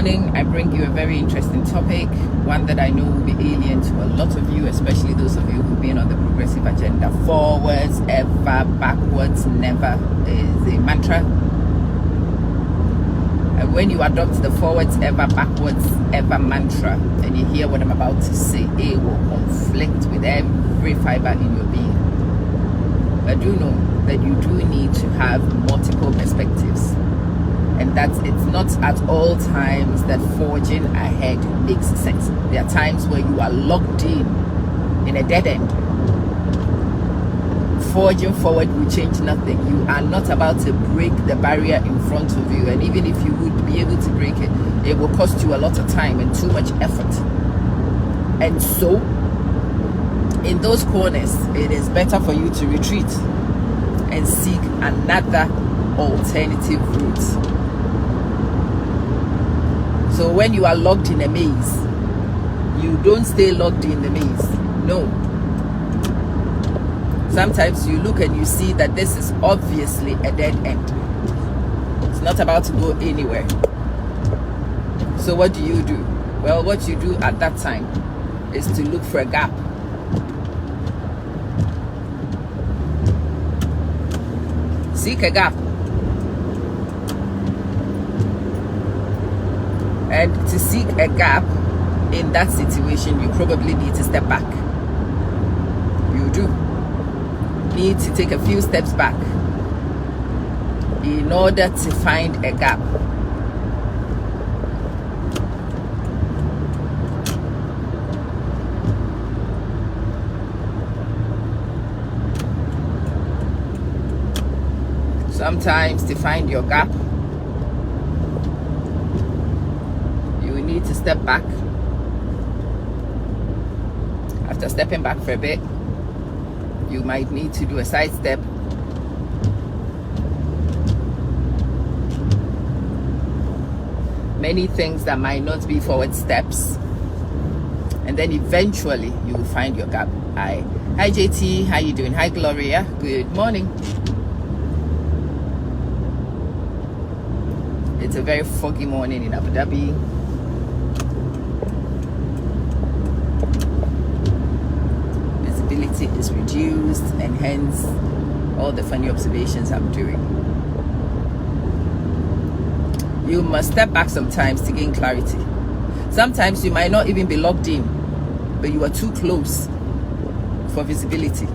morning, I bring you a very interesting topic, one that I know will be alien to a lot of you, especially those of you who've been on the progressive agenda. Forwards ever, backwards never is a mantra. And when you adopt the forwards ever, backwards ever mantra, and you hear what I'm about to say, it will conflict with every fiber in your being. But do know that you do need to have multiple perspectives, and that it's not at all times that forging ahead makes sense. There are times where you are locked in a dead end. Forging forward will change nothing. You are not about to break the barrier in front of you, and even if you would be able to break it, it will cost you a lot of time and too much effort. And so in those corners, it is better for you to retreat and seek another alternative route. So when you are locked in a maze, you don't stay locked in the maze. No. Sometimes you look and you see that this is obviously a dead end. It's not about to go anywhere. So what do? Well, what you do at that time is to look for a gap. Seek a gap. And to seek a gap in that situation, you probably need to step back. You do need to take a few steps back in order to find a gap. Sometimes to find your gap, you need to step back. After stepping back for a bit, you might need to do a side step. Many things that might not be forward steps. And then eventually you will find your gap. Hi JT, how you doing? Hi Gloria, good morning. It's a very foggy morning in Abu Dhabi. Visibility is reduced, and hence all the funny observations I'm doing. You must step back sometimes to gain clarity. Sometimes you might not even be locked in, but you are too close for visibility.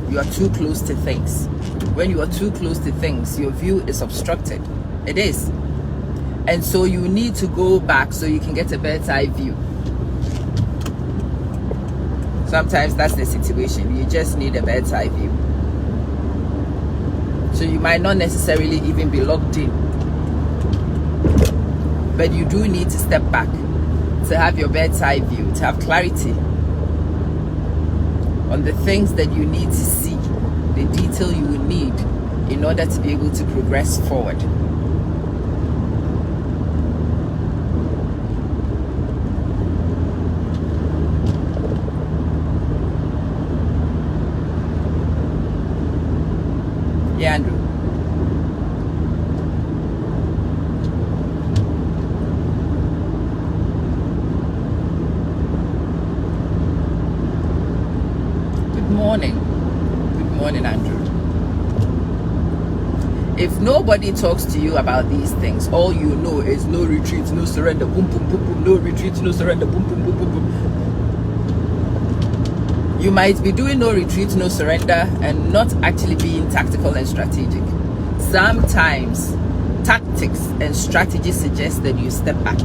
You are too close to things. When you are too close to things, your view is obstructed. It is. And so you need to go back so you can get a bird's eye view. Sometimes that's the situation. You just need a bird's eye view. So you might not necessarily even be locked in, but you do need to step back to have your bird's eye view, to have clarity on the things that you need to see, the detail you will need in order to be able to progress forward. Yeah, Andrew. Good morning. Good morning, Andrew. If nobody talks to you about these things, all you know is no retreat, no surrender, boom, boom, boom, boom, no retreat, no surrender, boom, boom, boom, boom, boom. You might be doing no retreat, no surrender, and not actually being tactical and strategic. Sometimes tactics and strategy suggest that you step back.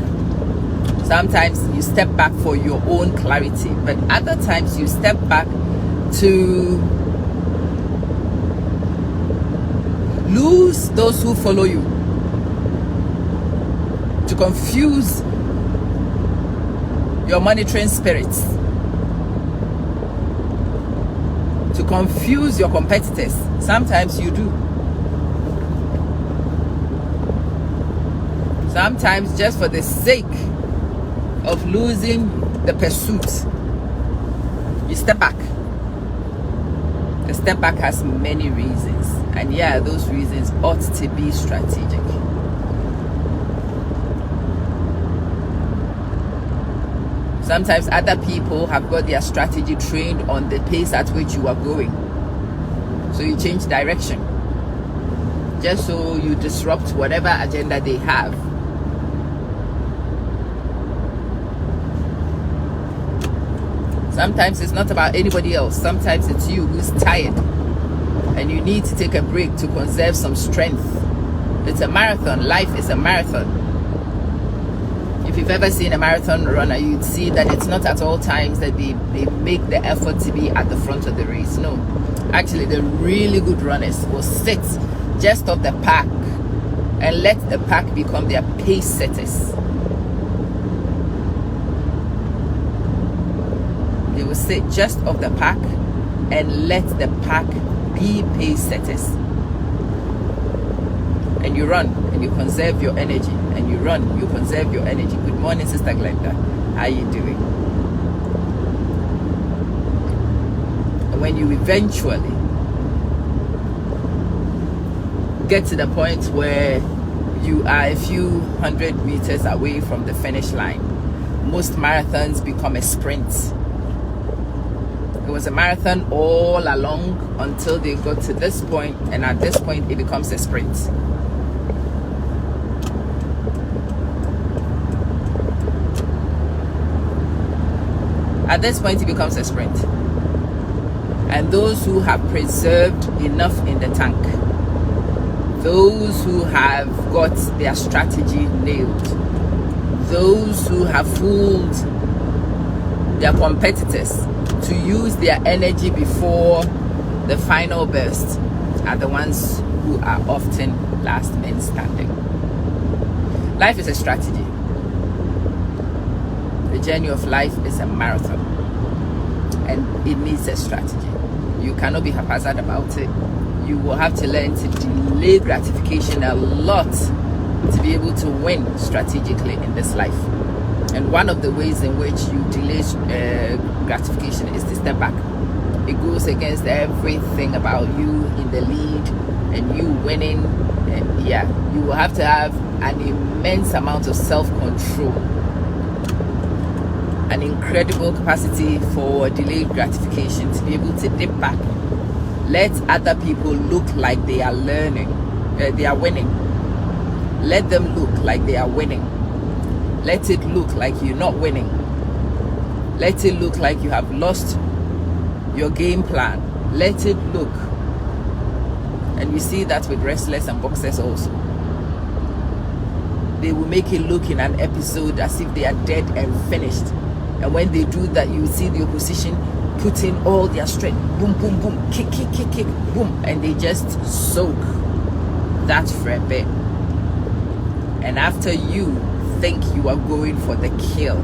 Sometimes you step back for your own clarity, but other times you step back to lose those who follow you, to confuse your monitoring spirits, to confuse your competitors. Sometimes you do. Sometimes just for the sake of losing the pursuit, you step back. The step back has many reasons, and yeah, those reasons ought to be strategic. Sometimes other people have got their strategy trained on the pace at which you are going. So you change direction just so you disrupt whatever agenda they have. Sometimes it's not about anybody else. Sometimes it's you who's tired and you need to take a break to conserve some strength. It's a marathon. Life is a marathon. If you've ever seen a marathon runner, you'd see that it's not at all times that they make the effort to be at the front of the race. No. Actually, the really good runners will sit just off the pack and let the pack become their pace setters. They will sit just off the pack and let the pack be pace setters. And you run and you conserve your energy, and you run, you conserve your energy. Good morning, Sister Glenda. How you doing? And when you eventually get to the point where you are a few hundred meters away from the finish line, most marathons become a sprint. It was a marathon all along until they got to this point, and at this point it becomes a sprint. At this point it becomes a sprint. And those who have preserved enough in the tank, those who have got their strategy nailed, those who have fooled their competitors to use their energy before the final burst, are the ones who are often last men standing. Life is a strategy. The journey of life is a marathon, and it needs a strategy. You cannot be haphazard about it. You will have to learn to delay gratification a lot to be able to win strategically in this life. And one of the ways in which you delay gratification is to step back. It goes against everything about you in the lead and you winning. And yeah, you will have to have an immense amount of self-control, an incredible capacity for delayed gratification to be able to dip back. Let other people look like they are learning, they are winning. Let them look like they are winning. Let it look like you're not winning. Let it look like you have lost your game plan. Let it look. And we see that with wrestlers and boxers also. They will make it look in an episode as if they are dead and finished. And when they do that, you see the opposition put in all their strength. Boom, boom, boom. Kick, kick, kick, kick. Boom. And they just soak that for a bit. And after you think you are going for the kill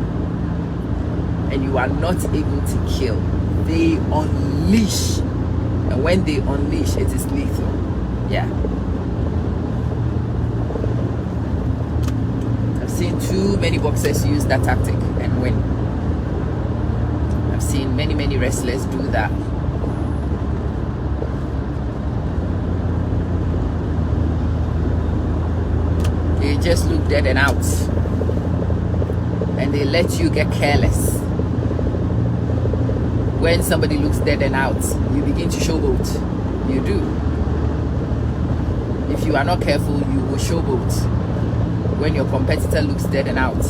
and you are not able to kill, they unleash. And when they unleash, it is lethal. Yeah. I've seen too many boxers use that tactic and win. I've seen many wrestlers do that. They just look dead and out, and they let you get careless. When somebody looks dead and out, you begin to showboat. You do. If you are not careful, you will showboat when your competitor looks dead and out.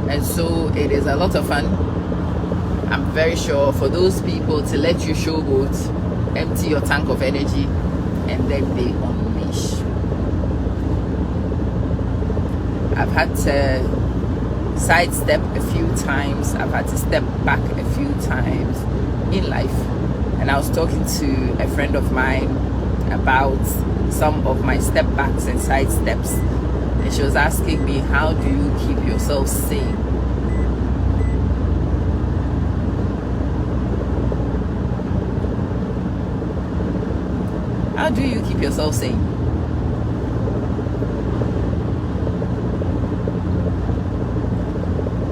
And so it is a lot of fun, I'm very sure, for those people to let you showboat, empty your tank of energy, and then they unleash. I've had to sidestep a few times. I've had to step back a few times in life. And I was talking to a friend of mine about some of my step backs and side steps. And she was asking me, how do you keep yourself sane? How do you keep yourself sane?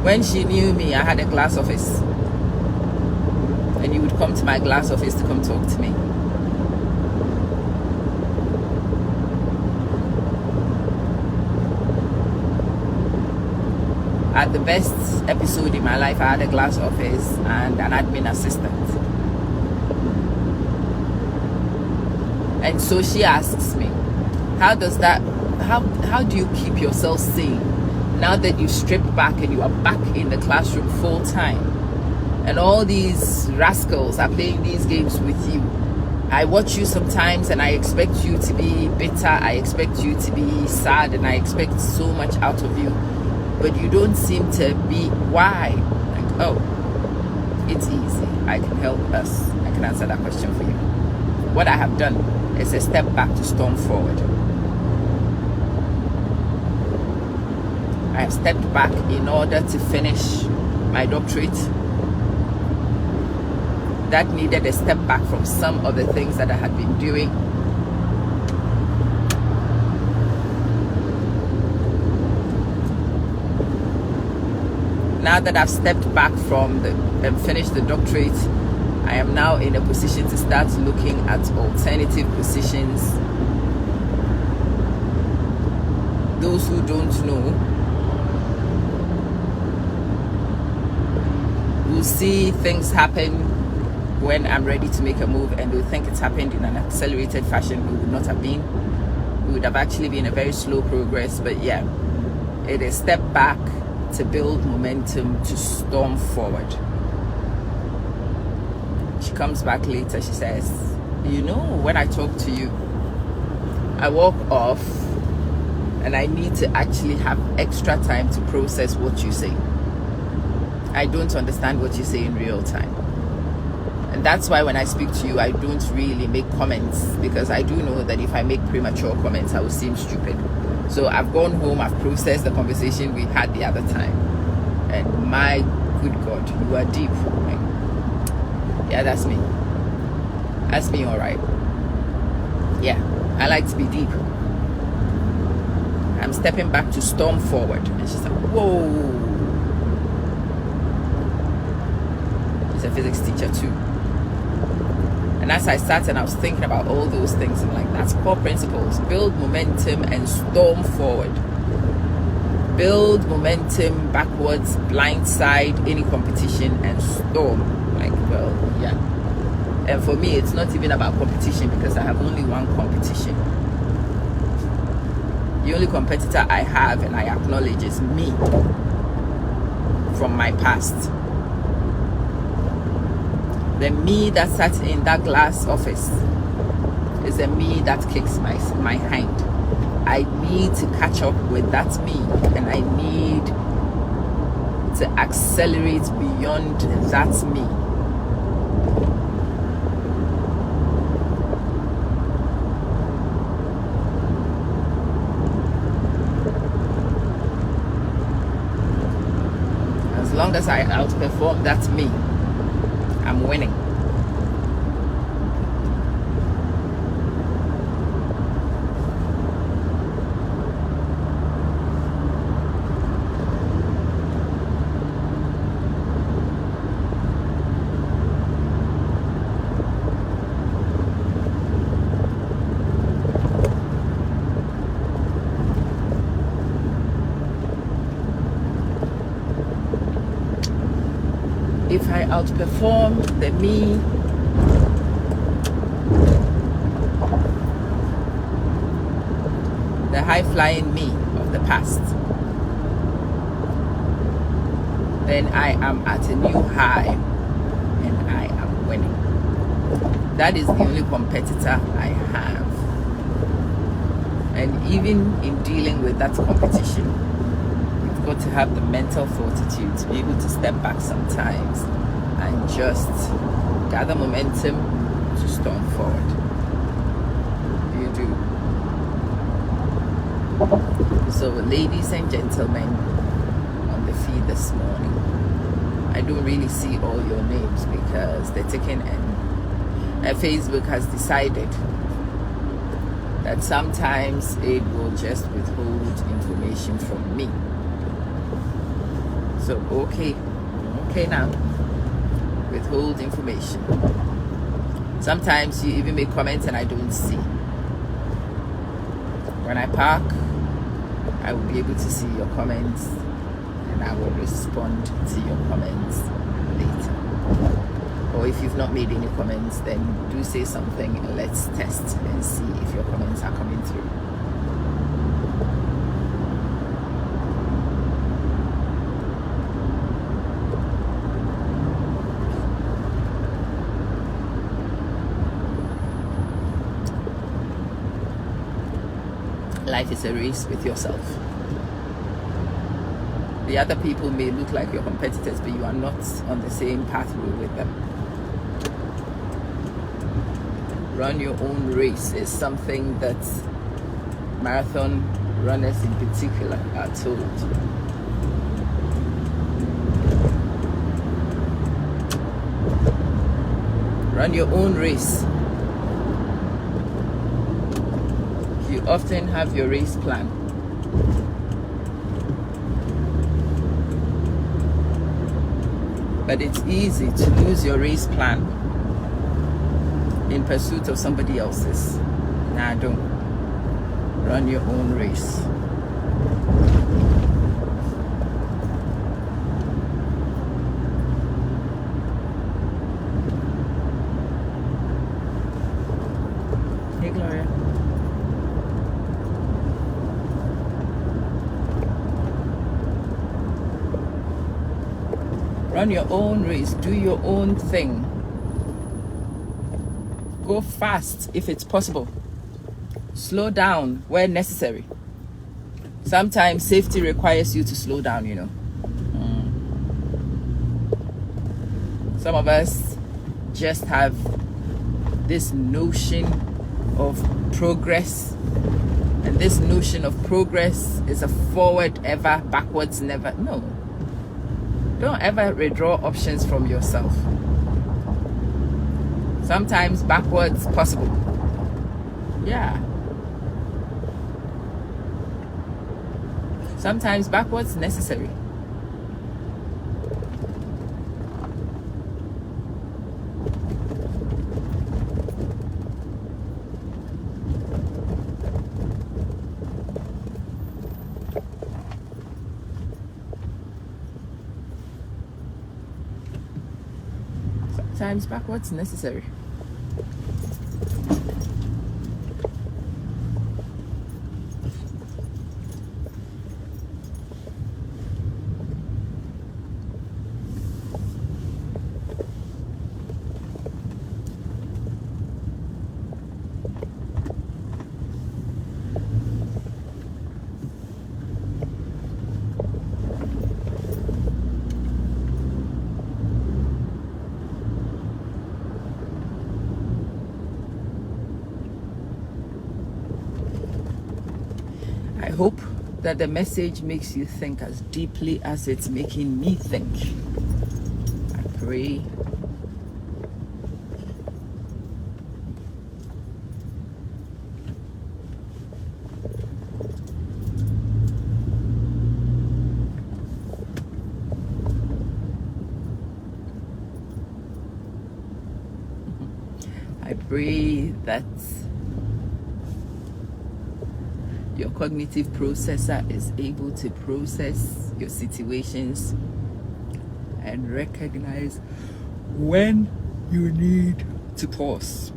When she knew me, I had a glass office. And you would come to my glass office to come talk to me. At the best episode in my life, I had a glass office and an admin assistant. And so she asks me, how do you keep yourself sane now that you stripped back and you are back in the classroom full time, and all these rascals are playing these games with you? I watch you sometimes and I expect you to be bitter, I expect you to be sad, and I expect so much out of you, but you don't seem to be. Why? Like, oh, it's easy, I can help us, I can answer that question for you. What I have done is a step back to storm forward. I have stepped back in order to finish my doctorate. That needed a step back from some of the things that I had been doing. Now that I've stepped back from and finished the doctorate, I am now in a position to start looking at alternative positions. Those who don't know will see things happen when I'm ready to make a move, and they'll think it's happened in an accelerated fashion. It would not have been. It would have actually been a very slow progress, but yeah, it is step back to build momentum to storm forward. She comes back later, she says, you know, when I talk to you, I walk off and I need to actually have extra time to process what you say. I don't understand what you say in real time. And that's why when I speak to you, I don't really make comments, because I do know that if I make premature comments, I will seem stupid. So I've gone home, I've processed the conversation we had the other time. And my good God, you are deep. Yeah, that's me. That's me, all right. Yeah, I like to be deep. I'm stepping back to storm forward. And she's like, whoa. She's a physics teacher too. And as I sat and I was thinking about all those things, I'm like, that's core principles. Build momentum and storm forward. Build momentum backwards, blindside any competition and storm. Like, well, yeah. And for me, it's not even about competition, because I have only one competition. The only competitor I have and I acknowledge is me from my past. The me that sat in that glass office is a me that kicks my hind. I need to catch up with that me, and I need to accelerate beyond that me. As long as I outperform that me, I'm winning. If I outperform the me, the high-flying me of the past, then I am at a new high and I am winning. That is the only competitor I have. And even in dealing with that competition, you've got to have the mental fortitude to be able to step back sometimes and just gather momentum to storm forward. You do. So, ladies and gentlemen on the feed this morning, I don't really see all your names because they're taken in. And Facebook has decided that sometimes it will just withhold information from me. So, okay now, withhold information. Sometimes you even make comments and I don't see. When I park, I will be able to see your comments and I will respond to your comments later. Or if you've not made any comments, then do say something and let's test and see if your comments are coming through. Life is a race with yourself. The other people may look like your competitors, but you are not on the same pathway with them. Run your own race is something that marathon runners in particular are told. Run your own race. You often have your race plan. But it's easy to lose your race plan in pursuit of somebody else's. Nah, don't. Run your own race. Hey, Gloria. Run your own race. Do your own thing. Go fast if it's possible. Slow down where necessary. Sometimes safety requires you to slow down, you know. Some of us just have this notion of progress. And this notion of progress is a forward ever, backwards never. No. Don't ever withdraw options from yourself. Sometimes backwards possible. Yeah. Sometimes backwards necessary. Sometimes backwards necessary. I hope that the message makes you think as deeply as it's making me think. I pray. I pray that your cognitive processor is able to process your situations and recognize when you need to pause.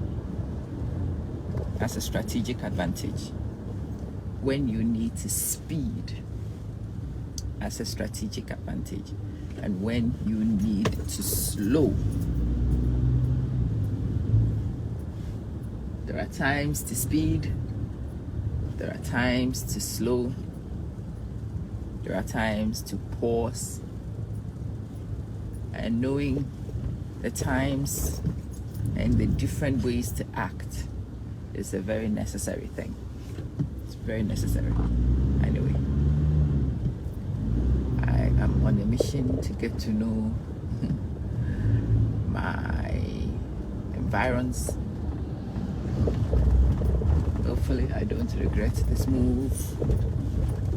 That's a strategic advantage. When you need to speed, that's a strategic advantage. And when you need to slow. There are times to speed. There are times to slow. There are times to pause. And knowing the times and the different ways to act is a very necessary thing. It's very necessary. Anyway, I am on a mission to get to know my environs. Hopefully I don't regret this move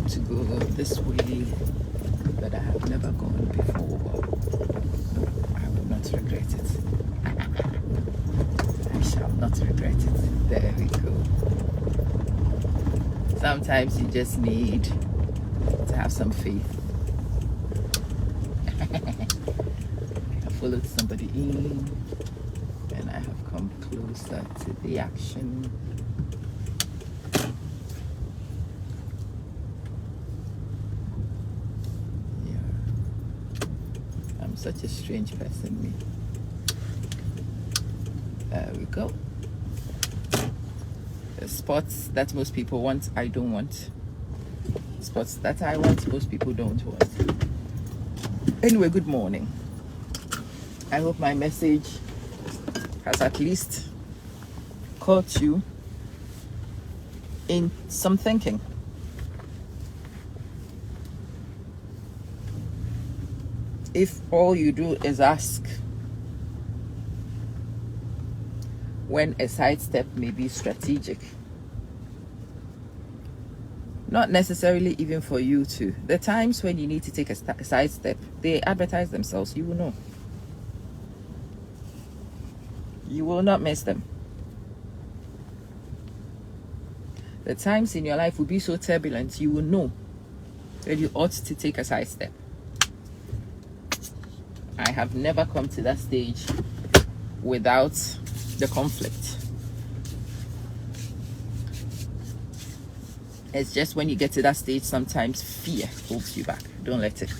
to go this way that I have never gone before. I will not regret it. I shall not regret it. There we go. Sometimes you just need to have some faith followed somebody in, and I have come closer to the action. Yeah, I'm such a strange person, me. There we go. The spots that most people want, I don't want. Spots that I want, most people don't want. Anyway, good morning. I hope my message has at least caught you in some thinking. If all you do is ask when a sidestep may be strategic, not necessarily even for you to. The times when you need to take a sidestep, they advertise themselves. You will know. You will not miss them. The times in your life will be so turbulent, you will know that you ought to take a sidestep. I have never come to that stage without the conflict. It's just when you get to that stage, sometimes fear holds you back. Don't let it.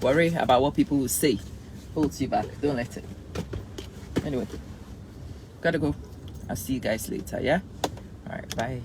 Worry about what people will say holds you back. Don't let it. Anyway, gotta go. I'll see you guys later, yeah? All right, bye.